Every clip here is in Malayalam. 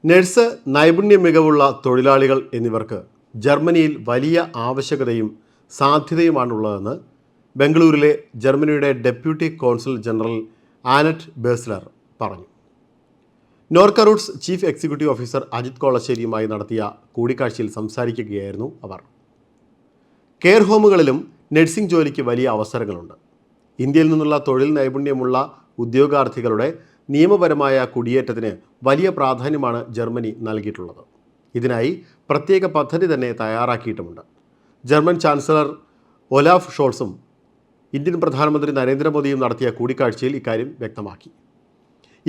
നഴ്സ്, നൈപുണ്യ മികവുള്ള തൊഴിലാളികൾ എന്നിവർക്ക് ജർമ്മനിയിൽ വലിയ ആവശ്യകതയും സാധ്യതയുമാണുള്ളതെന്ന് ബംഗളൂരുവിലെ ജർമ്മനിയുടെ deputy consul general Annette Bassler പറഞ്ഞു. Norka roots chief executive officer Ajith കോളശ്ശേരിയുമായി നടത്തിയ കൂടിക്കാഴ്ചയിൽ സംസാരിക്കുകയായിരുന്നു അവർ. കെയർ ഹോമുകളിലും നഴ്സിംഗ് ജോലിക്ക് വലിയ അവസരങ്ങളുണ്ട്. ഇന്ത്യയിൽ നിന്നുള്ള തൊഴിൽ നൈപുണ്യമുള്ള ഉദ്യോഗാർത്ഥികളുടെ നിയമപരമായ കുടിയേറ്റത്തിന് വലിയ പ്രാധാന്യമാണ് ജർമ്മനി നൽകിയിട്ടുള്ളത്. ഇതിനായി പ്രത്യേക പദ്ധതി തന്നെ തയ്യാറാക്കിയിട്ടുമുണ്ട്. ജർമ്മൻ ചാൻസലർ ഒലാഫ് ഷോൾസും ഇന്ത്യൻ പ്രധാനമന്ത്രി നരേന്ദ്രമോദിയും നടത്തിയ കൂടിക്കാഴ്ചയിൽ ഇക്കാര്യം വ്യക്തമാക്കി.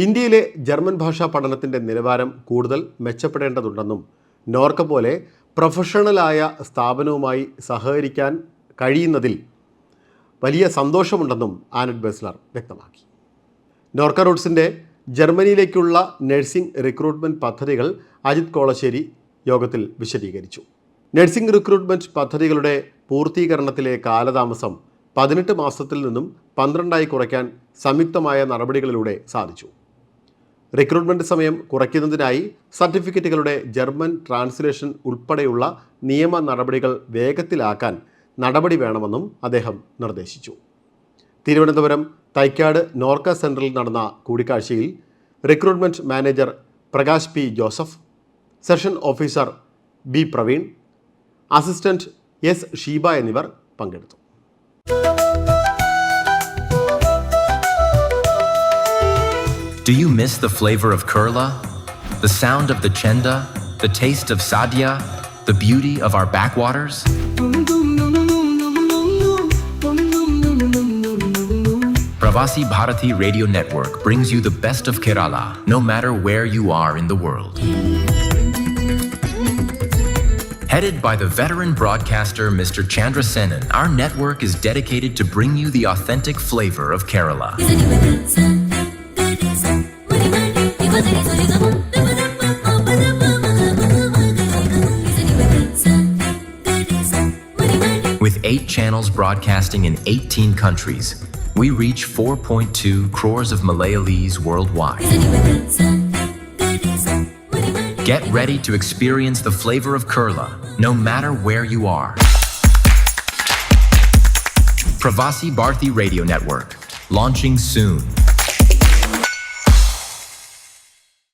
ഇന്ത്യയിലെ ജർമ്മൻ ഭാഷാ പഠനത്തിൻ്റെ നിലവാരം കൂടുതൽ മെച്ചപ്പെടേണ്ടതുണ്ടെന്നും നോർക്ക പോലെ പ്രൊഫഷണലായ സ്ഥാപനവുമായി സഹകരിക്കാൻ കഴിയുന്നതിൽ വലിയ സന്തോഷമുണ്ടെന്നും ആനറ്റ് ബേസ്ലർ വ്യക്തമാക്കി. നോർക്ക റൂട്ട്സിൻ്റെ ജർമ്മനിയിലേക്കുള്ള നഴ്സിംഗ് റിക്രൂട്ട്മെൻറ്റ് പദ്ധതികൾ അജിത് കോളശ്ശേരി യോഗത്തിൽ വിശദീകരിച്ചു. നഴ്സിംഗ് റിക്രൂട്ട്മെൻറ്റ് പദ്ധതികളുടെ പൂർത്തീകരണത്തിലെ കാലതാമസം 18 മാസത്തിൽ നിന്നും 12 കുറയ്ക്കാൻ സംയുക്തമായ നടപടികളിലൂടെ സാധിച്ചു. റിക്രൂട്ട്മെൻറ്റ് സമയം കുറയ്ക്കുന്നതിനായി സർട്ടിഫിക്കറ്റുകളുടെ ജർമ്മൻ ട്രാൻസ്ലേഷൻ ഉൾപ്പെടെയുള്ള നിയമ നടപടികൾ വേഗത്തിലാക്കാൻ നടപടി വേണമെന്നും അദ്ദേഹം നിർദ്ദേശിച്ചു. തിരുവനന്തപുരം തൈക്കാട് നോർക്ക സെൻറ്ററിൽ നടന്ന കൂടിക്കാഴ്ചയിൽ recruitment manager Prakash P Joseph, session officer B Praveen, assistant S Sheeba എന്നിവർ പങ്കെടുത്തു. Do you miss the flavor of Kurla? The sound of the chenda? The taste of sadhya? The beauty of our backwaters? Pravasi Bharati Radio Network brings you the best of Kerala, no matter where you are in the world. Headed by the veteran broadcaster Mr. Chandra Senan, our network is dedicated to bring you the authentic flavor of Kerala. With 8 channels broadcasting in 18 countries, we reach 4.2 crores of Malayalees worldwide. Get ready to experience the flavor of Kerala, no matter where you are. Pravasi Bharati Radio Network, launching soon.